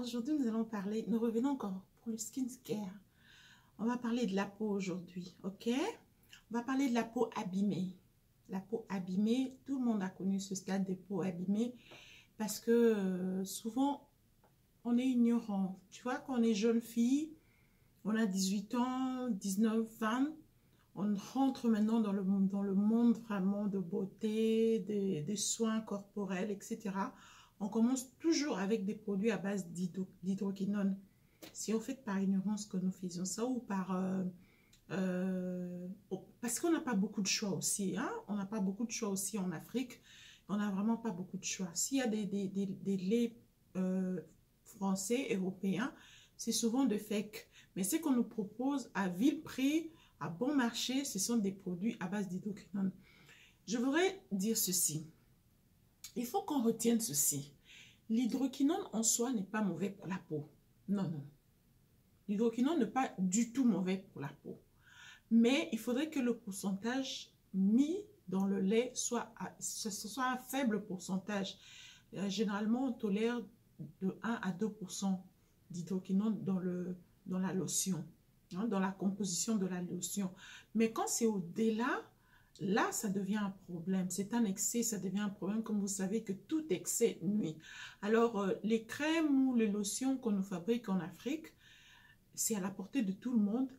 Aujourd'hui, nous revenons encore pour le skincare. On va parler de la peau aujourd'hui, ok? On va parler de la peau abîmée. La peau abîmée, tout le monde a connu ce stade de peau abîmée parce que souvent, on est ignorant. Tu vois, quand on est jeune fille, on a 18 ans, 19, 20, on rentre maintenant dans le monde vraiment de beauté, des soins corporels, etc. On commence toujours avec des produits à base d'hydroquinone. Si on fait par ignorance que nous faisions ça ou parce qu'on n'a pas beaucoup de choix aussi, hein? On n'a pas beaucoup de choix aussi en Afrique. On n'a vraiment pas beaucoup de choix. S'il y a des laits français, européens, c'est souvent de fake. Mais ce qu'on nous propose à vil prix, à bon marché, ce sont des produits à base d'hydroquinone. Je voudrais dire ceci. Il faut qu'on retienne ceci. L'hydroquinone en soi n'est pas mauvais pour la peau. Non, non. L'hydroquinone n'est pas du tout mauvais pour la peau. Mais il faudrait que le pourcentage mis dans le lait soit un faible pourcentage. Généralement, on tolère de 1 à 2% d'hydroquinone dans la lotion, hein, dans la composition de la lotion. Mais quand c'est au-delà, là, ça devient un problème. C'est un excès, ça devient un problème. Comme vous savez que tout excès nuit. Alors, les crèmes ou les lotions qu'on nous fabrique en Afrique, c'est à la portée de tout le monde.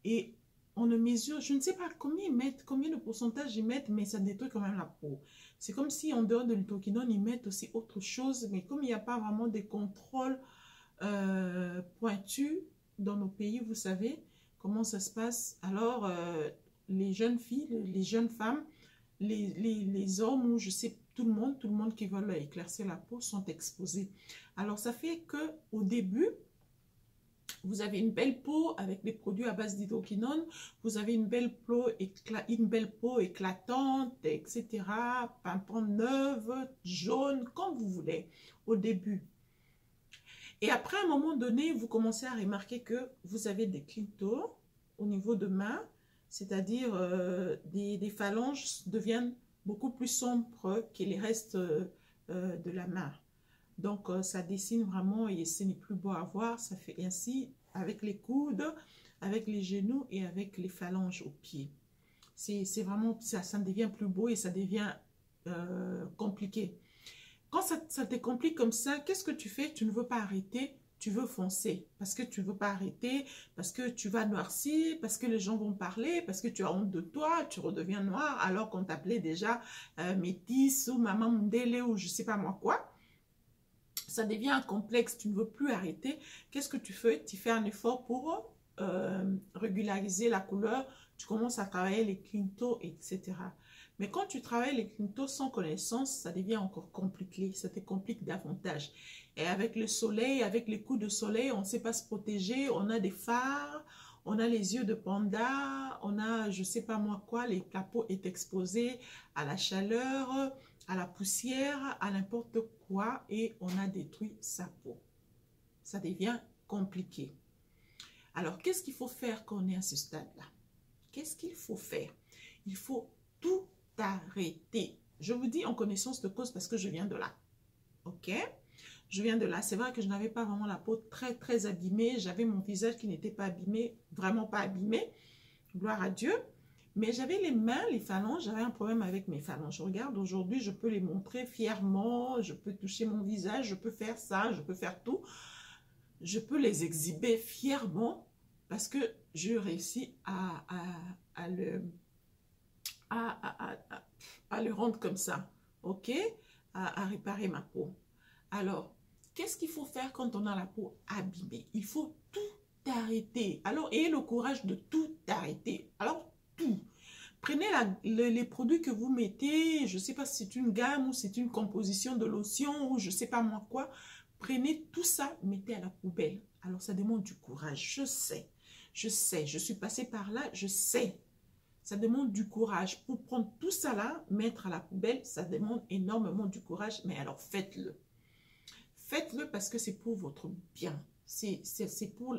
Et on ne mesure, je ne sais pas combien ils mettent, combien de pourcentage ils mettent, mais ça détruit quand même la peau. C'est comme si en dehors de l'hydroquinone, ils mettent aussi autre chose. Mais comme il n'y a pas vraiment de contrôle pointu dans nos pays, vous savez comment ça se passe. Alors, les jeunes filles, les jeunes femmes, les hommes ou je sais, tout le monde qui veut éclaircir la peau sont exposés. Alors, ça fait que au début, vous avez une belle peau avec des produits à base d'hydroquinone, vous avez une belle peau éclatante, etc., pimpante neuve, jaune, comme vous voulez, au début. Et après, à un moment donné, vous commencez à remarquer que vous avez des clintos au niveau de main, c'est-à-dire des phalanges deviennent beaucoup plus sombres que les restes de la main. Donc, ça dessine vraiment et ce n'est plus beau à voir. Ça fait ainsi avec les coudes, avec les genoux et avec les phalanges aux pieds. C'est vraiment, ça devient plus beau et ça devient compliqué. Quand ça te complique comme ça, qu'est-ce que tu fais? Tu ne veux pas arrêter, tu veux foncer. Parce que tu ne veux pas arrêter, parce que tu vas noircir, parce que les gens vont parler, parce que tu as honte de toi, tu redeviens noir alors qu'on t'appelait déjà métisse ou maman Mundele ou je ne sais pas moi quoi. Ça devient un complexe, tu ne veux plus arrêter. Qu'est-ce que tu fais? Tu fais un effort pour régulariser la couleur. Tu commences à travailler les clintos, etc. Mais quand tu travailles les clintos sans connaissance, ça devient encore compliqué. Ça te complique davantage. Et avec le soleil, avec les coups de soleil, on ne sait pas se protéger. On a des fards, on a les yeux de panda, on a je ne sais pas moi quoi. La peau est exposée à la chaleur, à la poussière, à n'importe quoi et on a détruit sa peau. Ça devient compliqué. Alors, qu'est-ce qu'il faut faire quand on est à ce stade-là? Qu'est-ce qu'il faut faire? Il faut tout arrêter. Je vous dis en connaissance de cause parce que je viens de là. Ok? Je viens de là. C'est vrai que je n'avais pas vraiment la peau très abîmée. J'avais mon visage qui n'était pas abîmé, vraiment pas abîmé. Gloire à Dieu. Mais j'avais les mains, les phalanges, j'avais un problème avec mes phalanges. Regarde, aujourd'hui, je peux les montrer fièrement, je peux toucher mon visage, je peux faire ça, je peux faire tout. Je peux les exhiber fièrement parce que je réussis à le rendre comme ça, ok? À réparer ma peau. Alors, qu'est-ce qu'il faut faire quand on a la peau abîmée? Il faut tout arrêter. Alors, ayez le courage de tout arrêter. Alors, tout. Prenez les produits que vous mettez, je ne sais pas si c'est une gamme ou c'est une composition de lotion ou je ne sais pas moi quoi. Prenez tout ça, mettez à la poubelle. Alors, ça demande du courage. Je sais, je suis passée par là, je sais. Ça demande du courage. Pour prendre tout ça là, mettre à la poubelle, ça demande énormément du courage. Mais alors, faites-le. Faites-le parce que c'est pour votre bien. C'est pour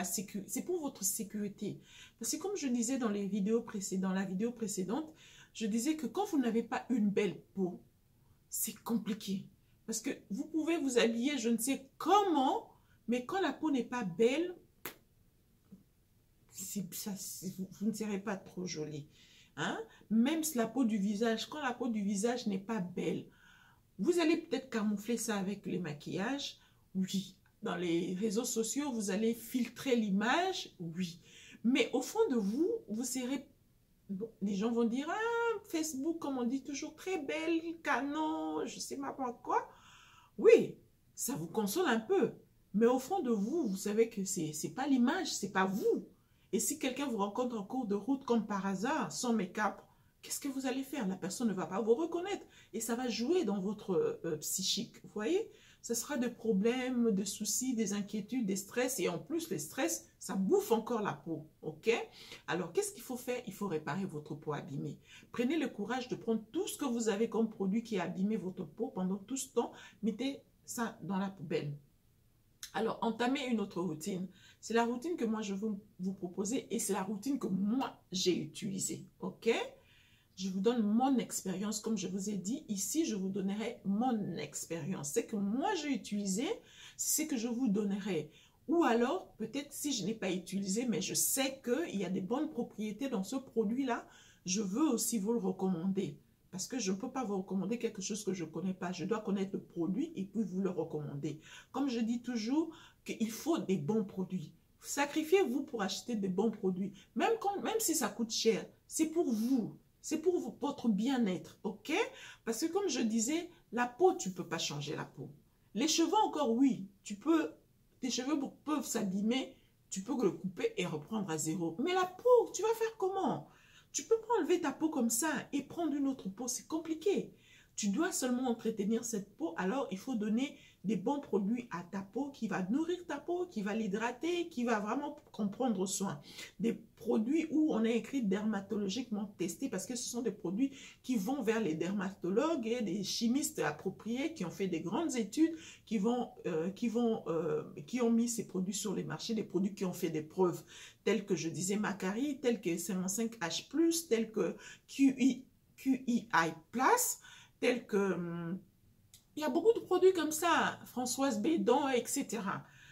c'est pour votre sécurité. Parce que comme je disais dans la vidéo précédente, je disais que quand vous n'avez pas une belle peau, c'est compliqué. Parce que vous pouvez vous habiller, je ne sais comment, mais quand la peau n'est pas belle, vous ne serez pas trop jolie. Hein? Même si la peau du visage, quand la peau du visage n'est pas belle, vous allez peut-être camoufler ça avec les maquillages, oui. Dans les réseaux sociaux, vous allez filtrer l'image, oui. Mais au fond de vous, vous serez... Bon, les gens vont dire, ah, Facebook, comme on dit toujours, très belle, canon, je sais pas quoi. Oui, ça vous console un peu. Mais au fond de vous, vous savez que c'est pas l'image, c'est pas vous. Et si quelqu'un vous rencontre en cours de route comme par hasard, sans make-up, qu'est-ce que vous allez faire? La personne ne va pas vous reconnaître. Et ça va jouer dans votre psychique. Vous voyez? Ce sera des problèmes, des soucis, des inquiétudes, des stress. Et en plus, les stress, ça bouffe encore la peau. OK? Alors, qu'est-ce qu'il faut faire? Il faut réparer votre peau abîmée. Prenez le courage de prendre tout ce que vous avez comme produit qui a abîmé votre peau pendant tout ce temps. Mettez ça dans la poubelle. Alors, entamez une autre routine. C'est la routine que moi, je veux vous proposer et c'est la routine que moi, j'ai utilisée. OK? Je vous donne mon expérience, comme je vous ai dit. Ici, je vous donnerai mon expérience. C'est que moi, j'ai utilisé, c'est ce que je vous donnerai. Ou alors, peut-être si je n'ai pas utilisé, mais je sais qu'il y a des bonnes propriétés dans ce produit-là, je veux aussi vous le recommander. Parce que je ne peux pas vous recommander quelque chose que je ne connais pas. Je dois connaître le produit et puis vous le recommander. Comme je dis toujours, qu'il faut des bons produits. Sacrifiez-vous pour acheter des bons produits. Même si ça coûte cher, c'est pour vous. C'est pour votre bien-être, ok? Parce que comme je disais, la peau, tu ne peux pas changer la peau. Les cheveux encore, oui. Tes cheveux peuvent s'abîmer, tu peux le couper et reprendre à zéro. Mais la peau, tu vas faire comment? Tu ne peux pas enlever ta peau comme ça et prendre une autre peau, c'est compliqué. Tu dois seulement entretenir cette peau, alors il faut donner des bons produits à ta peau qui va nourrir ta peau, qui va l'hydrater, qui va vraiment en prendre soin. Des produits où on a écrit dermatologiquement testés parce que ce sont des produits qui vont vers les dermatologues et des chimistes appropriés qui ont fait des grandes études, qui ont mis ces produits sur les marchés, des produits qui ont fait des preuves telles que je disais Macari, telles que 55H+, telles que QI+, tels que... il y a beaucoup de produits comme ça, Françoise Bédon, etc.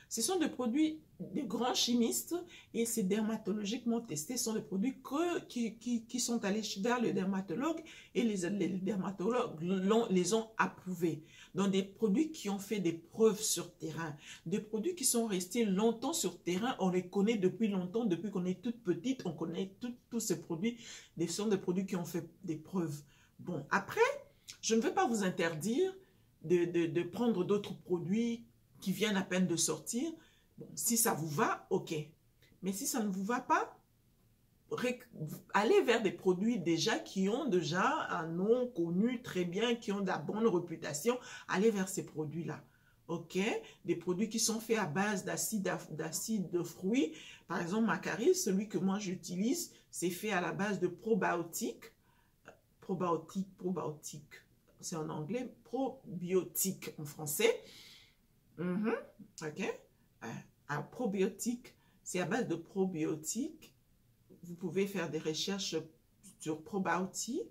Ce sont des produits de grands chimistes et c'est dermatologiquement testé. Ce sont des produits qui sont allés vers le dermatologue et les dermatologues les ont approuvés. Donc des produits qui ont fait des preuves sur terrain. Des produits qui sont restés longtemps sur terrain. On les connaît depuis longtemps, depuis qu'on est toute petite. On connaît tous ces produits. Ce sont des produits qui ont fait des preuves. Bon, après, je ne veux pas vous interdire de prendre d'autres produits qui viennent à peine de sortir. Bon, si ça vous va, ok. Mais si ça ne vous va pas, allez vers des produits qui ont déjà un nom connu très bien, qui ont de la bonne réputation. Allez vers ces produits-là. Ok? Des produits qui sont faits à base d'acide de fruits. Par exemple, Macari, celui que moi j'utilise, c'est fait à la base de probiotiques. Probiotique. C'est en anglais, probiotique en français. Ok. Un probiotique, c'est à base de probiotiques. Vous pouvez faire des recherches sur probiotiques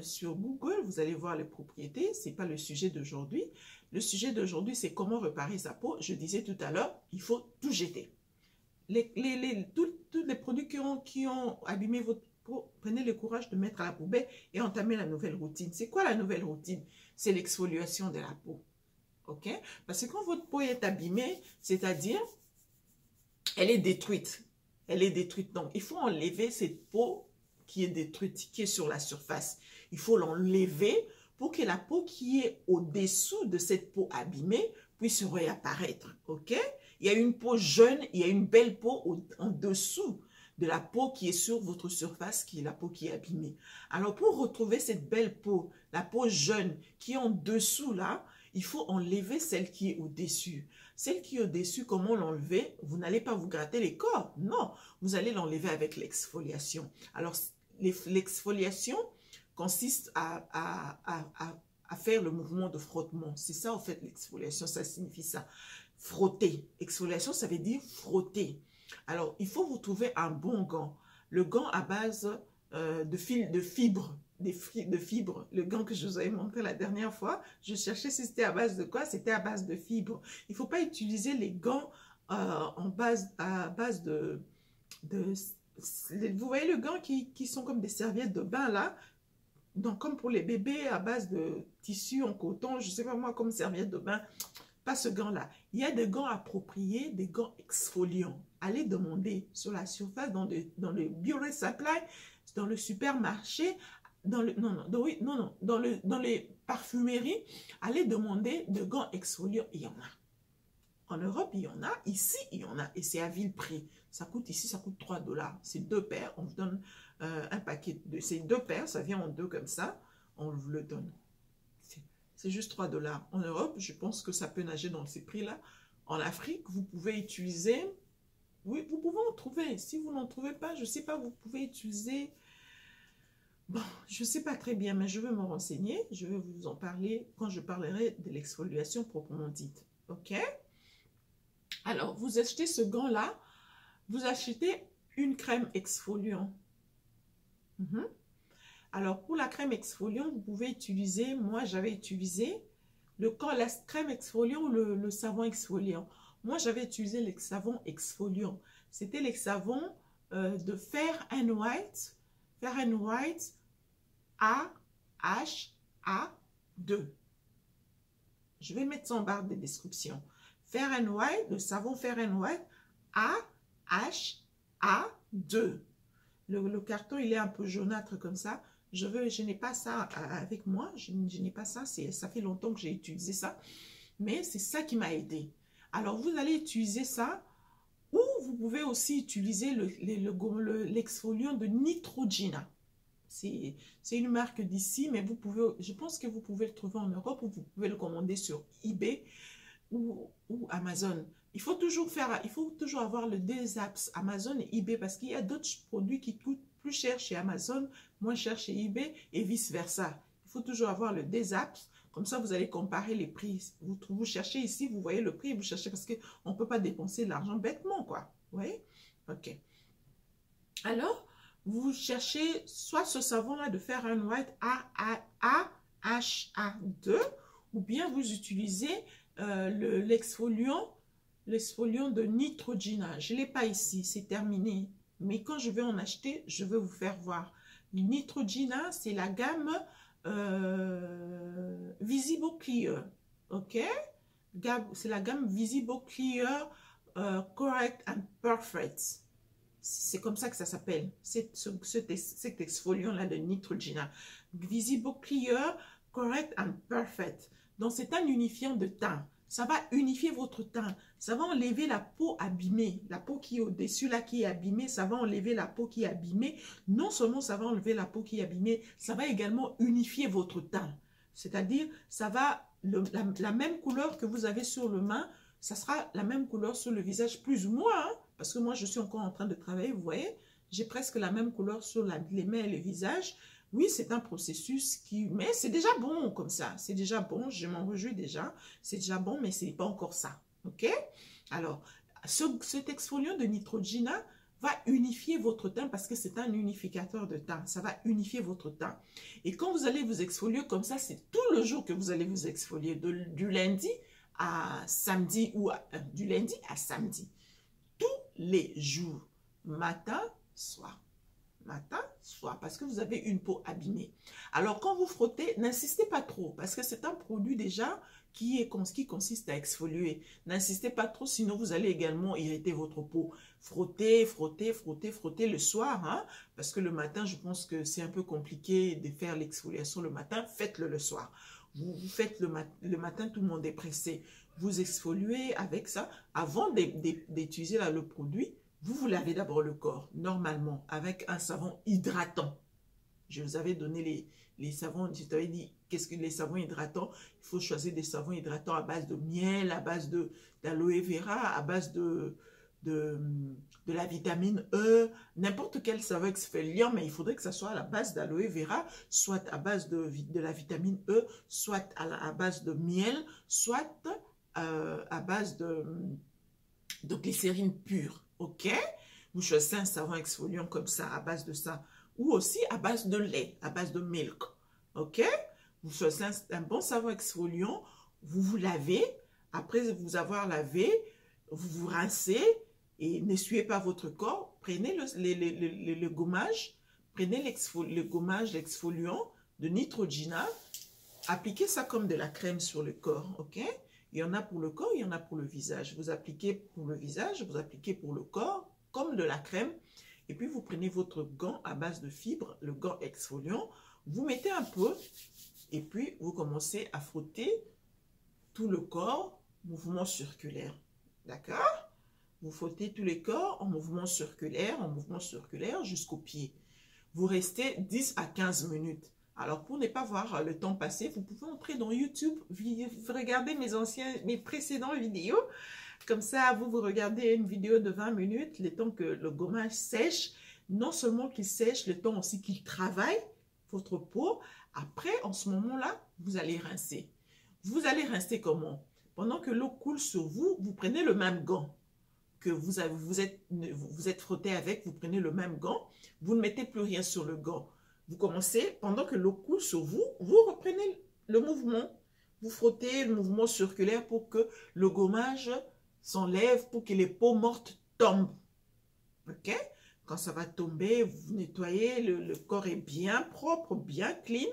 sur Google. Vous allez voir les propriétés. Ce n'est pas le sujet d'aujourd'hui. Le sujet d'aujourd'hui, c'est comment réparer sa peau. Je disais tout à l'heure, il faut tout jeter. Tous les produits qui ont abîmé votre peau, prenez le courage de mettre à la poubelle et entamer la nouvelle routine. C'est quoi la nouvelle routine? C'est l'exfoliation de la peau. Ok? Parce que quand votre peau est abîmée, c'est-à-dire, elle est détruite. Elle est détruite. Donc, il faut enlever cette peau qui est détruite, qui est sur la surface. Il faut l'enlever pour que la peau qui est au-dessous de cette peau abîmée puisse réapparaître. Ok? Il y a une peau jeune, il y a une belle peau en dessous de la peau qui est sur votre surface, qui est la peau qui est abîmée. Alors, pour retrouver cette belle peau, la peau jeune qui est en dessous là, il faut enlever celle qui est au-dessus. Celle qui est au-dessus, comment l'enlever? Vous n'allez pas vous gratter les corps. Non, vous allez l'enlever avec l'exfoliation. Alors, l'exfoliation consiste à faire le mouvement de frottement. C'est ça, en fait, l'exfoliation, ça signifie ça. Frotter. Exfoliation, ça veut dire frotter. Alors, il faut vous trouver un bon gant. Le gant à base de fibres. de fibres. Le gant que je vous avais montré la dernière fois, je cherchais si c'était à base de quoi. C'était à base de fibres. Il ne faut pas utiliser les gants à base vous voyez le gant qui sont comme des serviettes de bain là. Donc, comme pour les bébés à base de tissu en coton, je ne sais pas moi, comme serviette de bain, pas ce gant-là. Il y a des gants appropriés, des gants exfoliants. Allez demander sur la surface, dans le Beauty Supply, dans le supermarché, dans les parfumeries, allez demander de gants exfoliants. Il y en a. En Europe, il y en a. Ici, il y en a. Et c'est à vil prix. Ça coûte ici, ça coûte 3 $. C'est 2 paires. On vous donne un paquet de ces 2 paires. Ça vient en 2 comme ça. On vous le donne. C'est juste 3 $. En Europe, je pense que ça peut nager dans ces prix-là. En Afrique, vous pouvez utiliser... Oui, vous pouvez en trouver. Si vous n'en trouvez pas, je ne sais pas, vous pouvez utiliser... Bon, je ne sais pas très bien, mais je vais me renseigner. Je vais vous en parler quand je parlerai de l'exfoliation proprement dite. OK? Alors, vous achetez ce gant-là. Vous achetez une crème exfoliant. Alors, pour la crème exfoliant, vous pouvez utiliser, moi j'avais utilisé la crème exfoliant ou le savon exfoliant. Moi, j'avais utilisé les savons exfoliants. C'était les savons de Fair and White. Fair and White AHA2. Je vais mettre ça en barre de description. Fair and White, le savon Fair and White AHA2. Le carton, il est un peu jaunâtre comme ça. Je n'ai pas ça avec moi. Je n'ai pas ça. Ça fait longtemps que j'ai utilisé ça. Mais c'est ça qui m'a aidé. Alors, vous allez utiliser ça. Ou vous pouvez aussi utiliser l'exfoliant de Neutrogena. C'est une marque d'ici, mais je pense que vous pouvez le trouver en Europe ou vous pouvez le commander sur eBay ou Amazon. Il faut toujours avoir le deux apps, Amazon et eBay, parce qu'il y a d'autres produits qui coûtent plus cher chez Amazon, moins cher chez eBay et vice versa. Il faut toujours avoir le deux apps, comme ça vous allez comparer les prix. Vous cherchez ici, vous voyez le prix, vous cherchez parce qu'on ne peut pas dépenser de l'argent bêtement, quoi. Vous voyez? Ok. Alors, vous cherchez soit ce savon-là de Fair and White AHA2, ou bien vous utilisez l'exfoliant de Neutrogena. Je ne l'ai pas ici, c'est terminé. Mais quand je vais en acheter, je vais vous faire voir. Neutrogena, c'est la gamme Visible Clear. Ok? C'est la gamme Visible Clear Correct and Perfect. C'est comme ça que ça s'appelle. Cet exfoliant-là de Neutrogena. Visible Clear Correct and Perfect. Donc, c'est un unifiant de teint. Ça va unifier votre teint. Ça va enlever la peau abîmée. La peau qui est au-dessus, là, qui est abîmée. Ça va enlever la peau qui est abîmée. Non seulement ça va enlever la peau qui est abîmée, ça va également unifier votre teint. C'est-à-dire, ça va, la même couleur que vous avez sur le main, ça sera la même couleur sur le visage, plus ou moins. Hein, parce que moi, je suis encore en train de travailler, vous voyez. J'ai presque la même couleur sur les mains et le visage. Oui, c'est un processus mais c'est déjà bon comme ça. C'est déjà bon, je m'en réjouis déjà. C'est déjà bon, mais ce n'est pas encore ça. OK? Alors, cet exfoliant de Neutrogena va unifier votre teint parce que c'est un unificateur de teint. Ça va unifier votre teint. Et quand vous allez vous exfolier comme ça, c'est tout le jour que vous allez vous exfolier. Du lundi à samedi ou du lundi à samedi. Tous les jours. Matin, soir. Matin, soir, parce que vous avez une peau abîmée. Alors, quand vous frottez, n'insistez pas trop, parce que c'est un produit déjà qui consiste à exfolier. N'insistez pas trop, sinon vous allez également irriter votre peau. Frottez, frottez, frottez, frottez le soir, hein, parce que le matin, je pense que c'est un peu compliqué de faire l'exfoliation le matin. Faites-le le soir. Vous faites le matin, tout le monde est pressé. Vous exfoliez avec ça. Avant d'utiliser le produit, vous lavez d'abord le corps, normalement, avec un savon hydratant. Je vous avais donné les savons, je t'avais dit, qu'est-ce que les savons hydratants? Il faut choisir des savons hydratants à base de miel, à base d'aloe vera, à base de la vitamine E, n'importe quel savon exfoliant, mais il faudrait que ça soit à la base d'aloe vera, soit à base de la vitamine E, soit à base de miel, soit à base de glycérine pure. Ok, vous choisissez un savon exfoliant comme ça, à base de ça. ou aussi à base de lait, à base de milk. Ok? Vous choisissez un bon savon exfoliant, vous vous lavez. Après vous avoir lavé, vous vous rincez et n'essuyez pas votre corps. Prenez le gommage, prenez le gommage, l'exfoliant de Neutrogena. Appliquez ça comme de la crème sur le corps, ok? Il y en a pour le corps, il y en a pour le visage. Vous appliquez pour le visage, vous appliquez pour le corps, comme de la crème. Et puis, vous prenez votre gant à base de fibres, le gant exfoliant. Vous mettez un peu et puis vous commencez à frotter tout le corps, mouvement circulaire. D'accord? Vous frottez tout le corps en mouvement circulaire jusqu'aux pieds. Vous restez 10 à 15 minutes. Alors, pour ne pas voir le temps passer, vous pouvez entrer dans YouTube, regarder mes précédentes vidéos. Comme ça, vous regardez une vidéo de 20 minutes, le temps que le gommage sèche. Non seulement qu'il sèche, le temps aussi qu'il travaille votre peau. Après, en ce moment-là, vous allez rincer. Vous allez rincer comment? Pendant que l'eau coule sur vous, vous prenez le même gant que vous êtes frotté avec, vous prenez le même gant. Vous ne mettez plus rien sur le gant. Vous commencez, pendant que l'eau coule sur vous, vous reprenez le mouvement. Vous frottez le mouvement circulaire pour que le gommage s'enlève, pour que les peaux mortes tombent. Ok? Quand ça va tomber, vous nettoyez, le corps est bien propre, bien clean.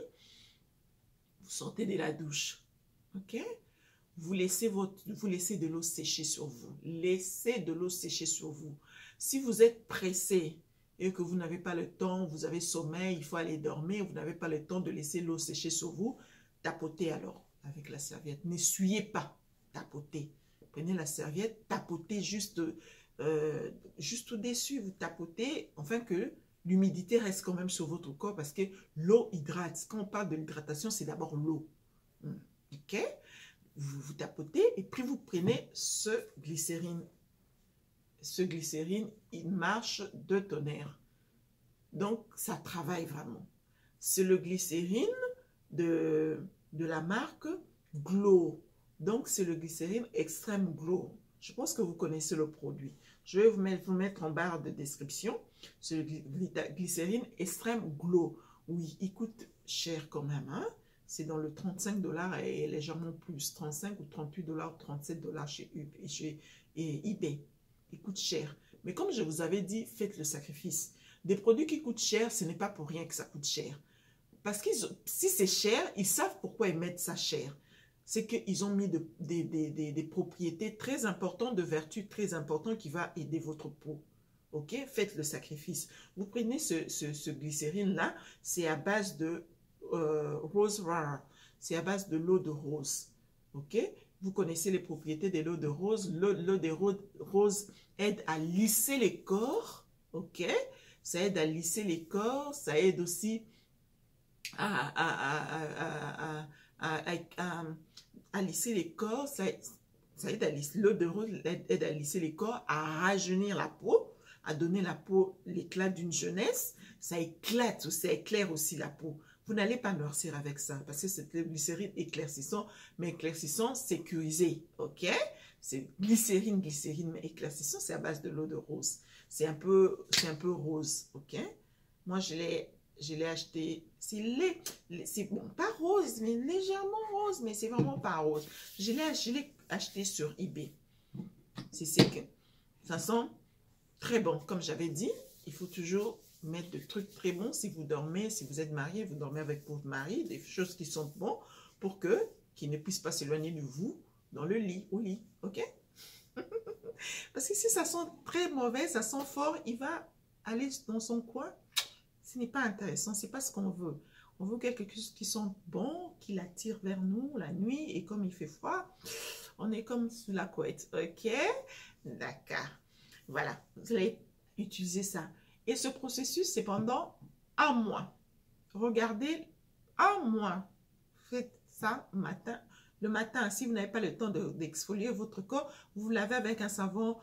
Vous sortez de la douche. Ok? Vous laissez de l'eau sécher sur vous. Laissez de l'eau sécher sur vous. Si vous êtes pressé et que vous n'avez pas le temps, vous avez sommeil, il faut aller dormir, vous n'avez pas le temps de laisser l'eau sécher sur vous, tapotez alors avec la serviette. N'essuyez pas, tapotez. Prenez la serviette, tapotez juste au-dessus, vous tapotez, afin que l'humidité reste quand même sur votre corps parce que l'eau hydrate. Quand on parle de l'hydratation, c'est d'abord l'eau. Ok? Vous tapotez et puis vous prenez ce glycérine. Ce glycérine, il marche de tonnerre. Donc, ça travaille vraiment. C'est le glycérine de la marque Glow. Donc, c'est le glycérine Extreme Glow. Je pense que vous connaissez le produit. Je vais vous mettre en barre de description. C'est le glycérine Extreme Glow. Oui, il coûte cher quand même, hein? C'est dans le 35 $ et légèrement plus. 35 ou 38 $, 37 $ chez eBay. Il coûte cher. Mais comme je vous avais dit, faites le sacrifice. Des produits qui coûtent cher, ce n'est pas pour rien que ça coûte cher. Parce que si c'est cher, ils savent pourquoi ils mettent ça cher. C'est qu'ils ont mis des propriétés très importantes, de vertus très importantes qui vont aider votre peau. Ok? Faites le sacrifice. Vous prenez ce glycérine-là, c'est à base de rose rare. C'est à base de l'eau de rose. Ok? Vous connaissez les propriétés de l'eau de rose. L'eau de rose aide à lisser les corps. Ok? Ça aide à lisser les corps. Ça aide aussi à lisser les corps. Ça aide à lisser. L'eau de rose aide à lisser les corps, à rajeunir la peau, à donner la peau l'éclat d'une jeunesse. Ça éclate, ça éclaire aussi la peau. Vous n'allez pas noircir avec ça parce que c'est le glycérine éclaircissant, mais éclaircissant sécurisé, ok? C'est glycérine, mais éclaircissant, c'est à base de l'eau de rose. C'est un peu rose, ok? Moi, je l'ai acheté, c'est bon, pas rose, mais légèrement rose, mais c'est vraiment pas rose. Je l'ai acheté sur eBay. C'est que ça sent très bon, comme j'avais dit, il faut toujours mettre des trucs très bons. Si vous dormez, si vous êtes marié, vous dormez avec votre mari, des choses qui sont bonnes pour qu'il ne puisse pas s'éloigner de vous dans le lit, au lit, ok? Parce que si ça sent très mauvais, ça sent fort, il va aller dans son coin. Ce n'est pas intéressant, c'est pas ce qu'on veut. On veut quelque chose qui sent bon, qui l'attire vers nous la nuit, et comme il fait froid, on est comme sous la couette, ok? D'accord. Voilà, vous allez utiliser ça. Et ce processus, c'est pendant un mois. Regardez, un mois. Faites ça le matin. Si vous n'avez pas le temps d'exfolier votre corps, vous lavez avec un savon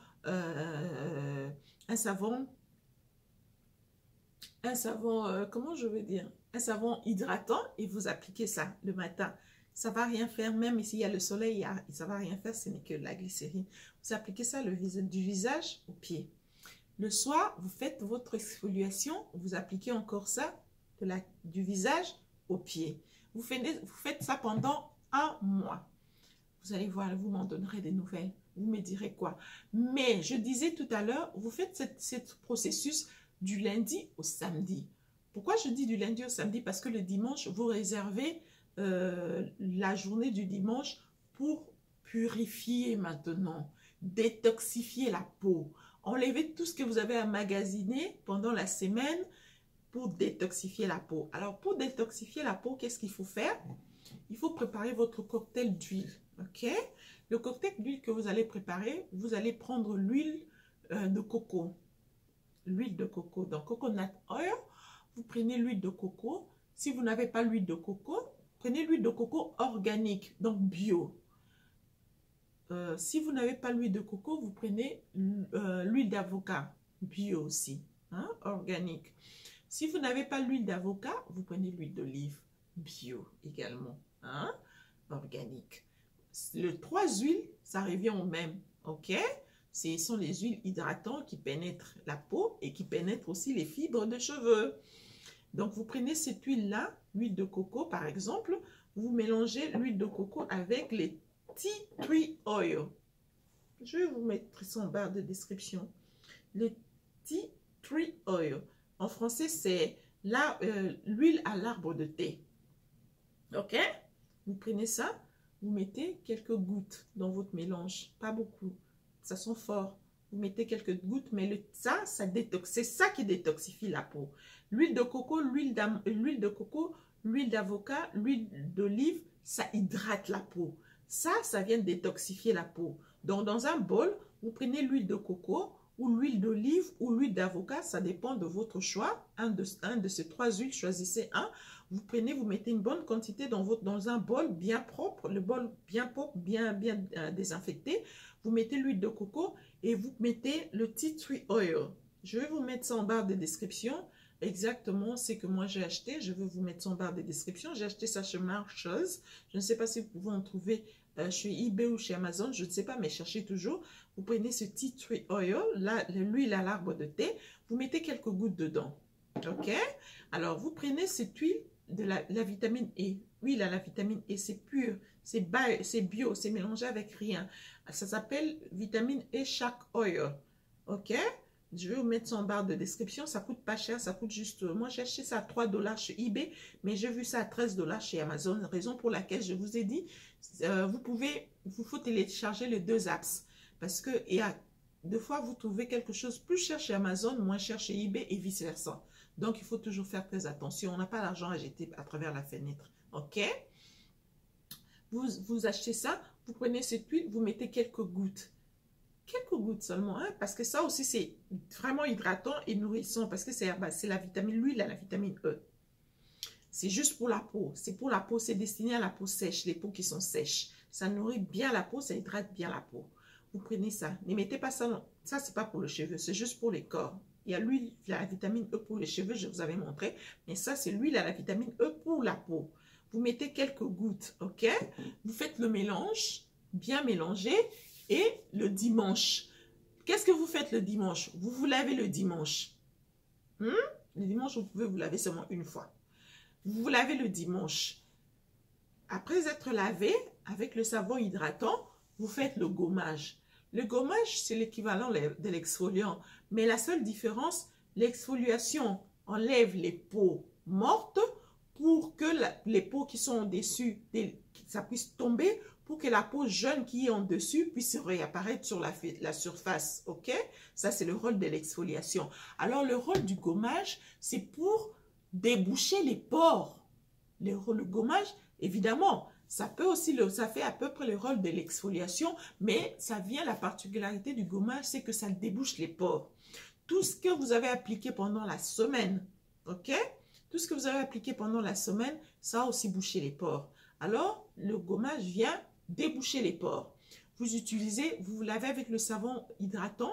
comment je veux dire? Un savon hydratant et vous appliquez ça le matin. Ça ne va rien faire, même s'il y a le soleil, ça ne va rien faire, ce n'est que la glycérine. Vous appliquez ça du visage aux pieds. Le soir, vous faites votre exfoliation, vous appliquez encore ça du visage aux pieds. Vous faites ça pendant un mois. Vous allez voir, vous m'en donnerez des nouvelles. Vous me direz quoi. Mais je disais tout à l'heure, vous faites ce processus du lundi au samedi. Pourquoi je dis du lundi au samedi? Parce que le dimanche, vous réservez la journée du dimanche pour purifier maintenant, détoxifier la peau, enlever tout ce que vous avez emmagasiné pendant la semaine pour détoxifier la peau. Alors, pour détoxifier la peau, qu'est-ce qu'il faut faire? Il faut préparer votre cocktail d'huile, ok? Le cocktail d'huile que vous allez préparer, vous allez prendre l'huile de coco. L'huile de coco, donc coconut oil. Vous prenez l'huile de coco. Si vous n'avez pas l'huile de coco, prenez l'huile de coco organique, donc bio. Si vous n'avez pas l'huile de coco, vous prenez l'huile d'avocat, bio aussi, hein, organique. Si vous n'avez pas l'huile d'avocat, vous prenez l'huile d'olive, bio également, hein, organique. Les trois huiles, ça revient au même, ok? Ce sont les huiles hydratantes qui pénètrent la peau et qui pénètrent aussi les fibres de cheveux. Donc, vous prenez cette huile-là, l'huile de coco par exemple, vous mélangez l'huile de coco avec les tea tree oil. Je vais vous mettre ça en barre de description. Le tea tree oil. En français, c'est l'huile à l'arbre de thé. Ok? Vous prenez ça, vous mettez quelques gouttes dans votre mélange. Pas beaucoup. Ça sent fort. Vous mettez quelques gouttes, mais ça détoxe. C'est ça qui détoxifie la peau. L'huile de coco, l'huile d'avocat, l'huile d'olive, ça hydrate la peau. Ça vient détoxifier la peau. Donc, dans un bol, vous prenez l'huile de coco ou l'huile d'olive ou l'huile d'avocat. Ça dépend de votre choix. Un de ces trois huiles, choisissez un. Vous prenez, vous mettez une bonne quantité dans un bol bien propre. Le bol bien propre, bien désinfecté. Vous mettez l'huile de coco et vous mettez le tea tree oil. Je vais vous mettre ça en barre de description. Exactement ce que moi j'ai acheté. Je vais vous mettre ça en barre de description. J'ai acheté ça chez Marshalls. Je ne sais pas si vous pouvez en trouver chez eBay ou chez Amazon. Je ne sais pas, mais cherchez toujours. Vous prenez ce tea tree oil, l'huile à l'arbre de thé. Vous mettez quelques gouttes dedans. Ok? Alors, vous prenez cette huile de la vitamine E. Huile à la vitamine E, c'est pur. C'est bio, c'est mélangé avec rien. Ça s'appelle vitamine E Shack Oil. Ok? Je vais vous mettre ça en barre de description. Ça coûte pas cher, ça coûte juste... Moi, j'ai acheté ça à 3 $ chez eBay, mais j'ai vu ça à 13 $ chez Amazon. Raison pour laquelle je vous ai dit, vous faut télécharger les deux apps. Parce que deux fois, vous trouvez quelque chose plus cher chez Amazon, moins cher chez eBay et vice-versa. Donc, il faut toujours faire très attention. On n'a pas l'argent à jeter à travers la fenêtre. Ok? Vous achetez ça, vous prenez cette huile, vous mettez quelques gouttes. Quelques gouttes seulement, hein, parce que ça aussi, c'est vraiment hydratant et nourrissant, parce que c'est la vitamine, l'huile à la vitamine E. C'est juste pour la peau. C'est pour la peau, c'est destiné à la peau sèche, les peaux qui sont sèches. Ça nourrit bien la peau, ça hydrate bien la peau. Vous prenez ça. Ne mettez pas ça, ça c'est pas pour le cheveu, c'est juste pour les corps. Il y a l'huile à la vitamine E pour les cheveux, je vous avais montré, mais ça c'est l'huile à la vitamine E pour la peau. Vous mettez quelques gouttes, ok? Vous faites le mélange, bien mélangé. Et le dimanche, qu'est-ce que vous faites le dimanche? Vous vous lavez le dimanche. Le dimanche, vous pouvez vous laver seulement une fois. Vous vous lavez le dimanche. Après être lavé, avec le savon hydratant, vous faites le gommage. Le gommage, c'est l'équivalent de l'exfoliant. Mais la seule différence, l'exfoliation enlève les peaux mortes pour que les peaux qui sont au-dessus, ça puisse tomber, pour que la peau jeune qui est en dessus puisse réapparaître sur la surface, ok? Ça, c'est le rôle de l'exfoliation. Alors, le rôle du gommage, c'est pour déboucher les pores. Le gommage, évidemment, ça fait à peu près le rôle de l'exfoliation, mais la particularité du gommage, c'est que ça débouche les pores. Tout ce que vous avez appliqué pendant la semaine, ok? Tout ce que vous avez appliqué pendant la semaine, ça a aussi bouché les pores. Alors, le gommage vient déboucher les pores. Vous vous lavez avec le savon hydratant.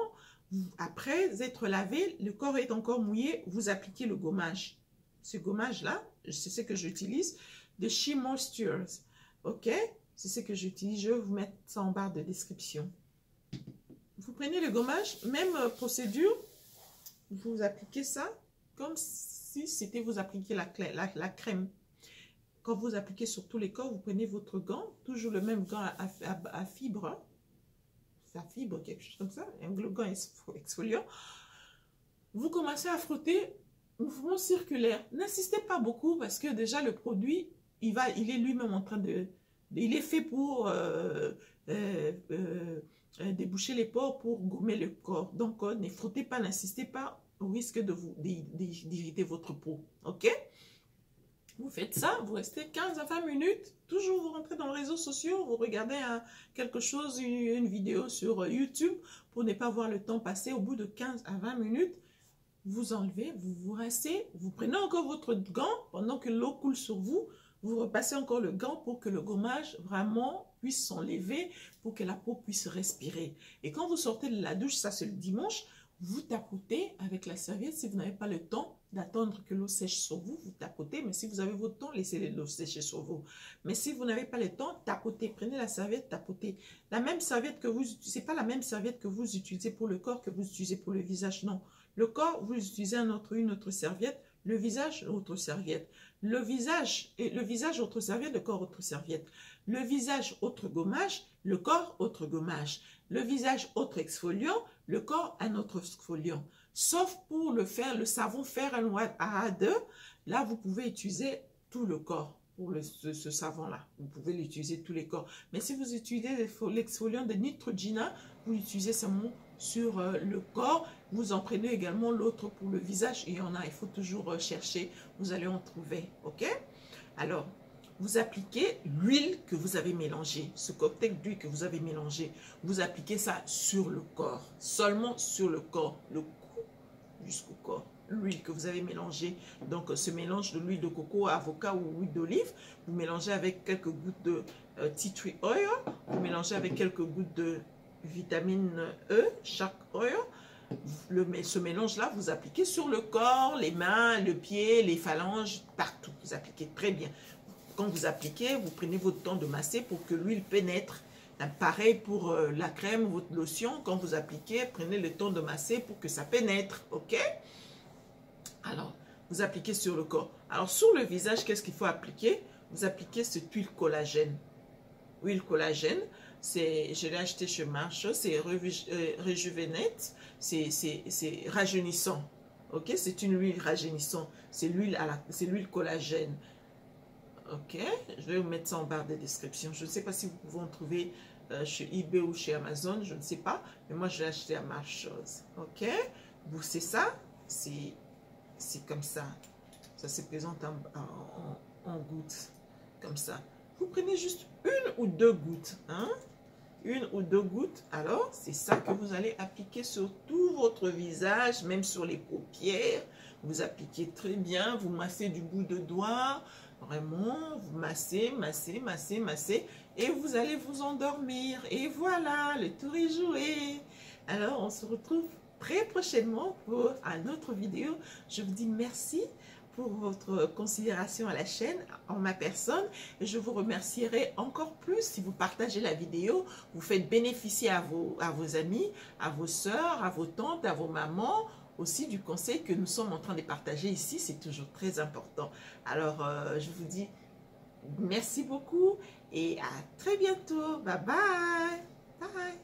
Après être lavé, le corps est encore mouillé, vous appliquez le gommage. Ce gommage-là, c'est ce que j'utilise, de She Moistures. Ok? C'est ce que j'utilise. Je vais vous mettre ça en barre de description. Vous prenez le gommage, même procédure. vous appliquez ça comme si c'était vous appliquer la crème. Quand vous appliquez sur tous les corps, vous prenez votre gant, toujours le même gant à fibre, hein. À fibre, quelque chose comme ça, un gant exfoliant. Vous commencez à frotter, mouvement circulaire. N'insistez pas beaucoup parce que déjà le produit, il est lui-même en train de... Il est fait pour déboucher les pores, pour gommer le corps. Donc, ne frottez pas, n'insistez pas au risque d'irriter votre peau. Ok? Vous faites ça, vous restez 15 à 20 minutes. Toujours, vous rentrez dans les réseaux sociaux, vous regardez quelque chose, une vidéo sur YouTube pour ne pas voir le temps passer. Au bout de 15 à 20 minutes, vous enlevez, vous rincez, vous prenez encore votre gant pendant que l'eau coule sur vous. Vous repassez encore le gant pour que le gommage vraiment puisse s'enlever, pour que la peau puisse respirer. Et quand vous sortez de la douche, ça c'est le dimanche, vous tapotez avec la serviette. Si vous n'avez pas le temps d'attendre que l'eau sèche sur vous, vous tapotez. Mais si vous avez votre temps, laissez l'eau sécher sur vous. Mais si vous n'avez pas le temps, tapotez. Prenez la serviette, tapotez. La même serviette que vous utilisez, pas la même serviette que vous utilisez pour le corps que vous utilisez pour le visage, non. Le corps, vous utilisez une autre serviette. Le visage, autre serviette. Le visage, autre serviette, le corps, autre serviette. Le visage, autre gommage, le corps, autre gommage. Le visage, autre exfoliant, le corps, un autre exfoliant. Sauf pour le savon fer à 2, là, vous pouvez utiliser tout le corps pour ce savon-là. Vous pouvez l'utiliser tous les corps. Mais si vous utilisez l'exfoliant de Neutrogena, vous l'utilisez seulement sur le corps. Vous en prenez également l'autre pour le visage. Il y en a, il faut toujours chercher. Vous allez en trouver, ok? Alors, vous appliquez l'huile que vous avez mélangée, ce cocktail d'huile que vous avez mélangé. Vous appliquez ça sur le corps, seulement sur le corps, le cou jusqu'au corps. L'huile que vous avez mélangée, donc ce mélange de l'huile de coco, avocat ou huile d'olive, vous mélangez avec quelques gouttes de tea tree oil, vous mélangez avec quelques gouttes de vitamine E, shark oil. Ce mélange-là, vous appliquez sur le corps, les mains, le pied, les phalanges, partout. Vous appliquez très bien. Quand vous appliquez, vous prenez votre temps de masser pour que l'huile pénètre. Pareil pour la crème, votre lotion. Quand vous appliquez, prenez le temps de masser pour que ça pénètre. Ok? Alors, vous appliquez sur le corps. Alors, sur le visage, qu'est-ce qu'il faut appliquer? Vous appliquez cette huile collagène. Huile collagène, je l'ai acheté chez Marche, c'est Rejuvenate, c'est rajeunissant. Ok? C'est une huile rajeunissante. C'est l'huile collagène. Ok, je vais vous mettre ça en barre de description. Je ne sais pas si vous pouvez en trouver chez eBay ou chez Amazon, je ne sais pas. Mais moi, je l'ai acheté à Marshall's. Ok, c'est ça, c'est comme ça. Ça se présente en gouttes, comme ça. Vous prenez juste une ou deux gouttes. Hein? Une ou deux gouttes. Alors, c'est ça que vous allez appliquer sur tout votre visage, même sur les paupières. Vous appliquez très bien, vous massez du bout de doigt. Vraiment, vous massez, massez, massez, massez et vous allez vous endormir. Et voilà, le tour est joué. Alors, on se retrouve très prochainement pour une autre vidéo. Je vous dis merci pour votre considération à la chaîne, en ma personne. Et je vous remercierai encore plus si vous partagez la vidéo, vous faites bénéficier à vos amis, à vos soeurs, à vos tantes, à vos mamans, aussi du conseil que nous sommes en train de partager ici, c'est toujours très important. Alors, je vous dis merci beaucoup et à très bientôt. Bye bye. Bye.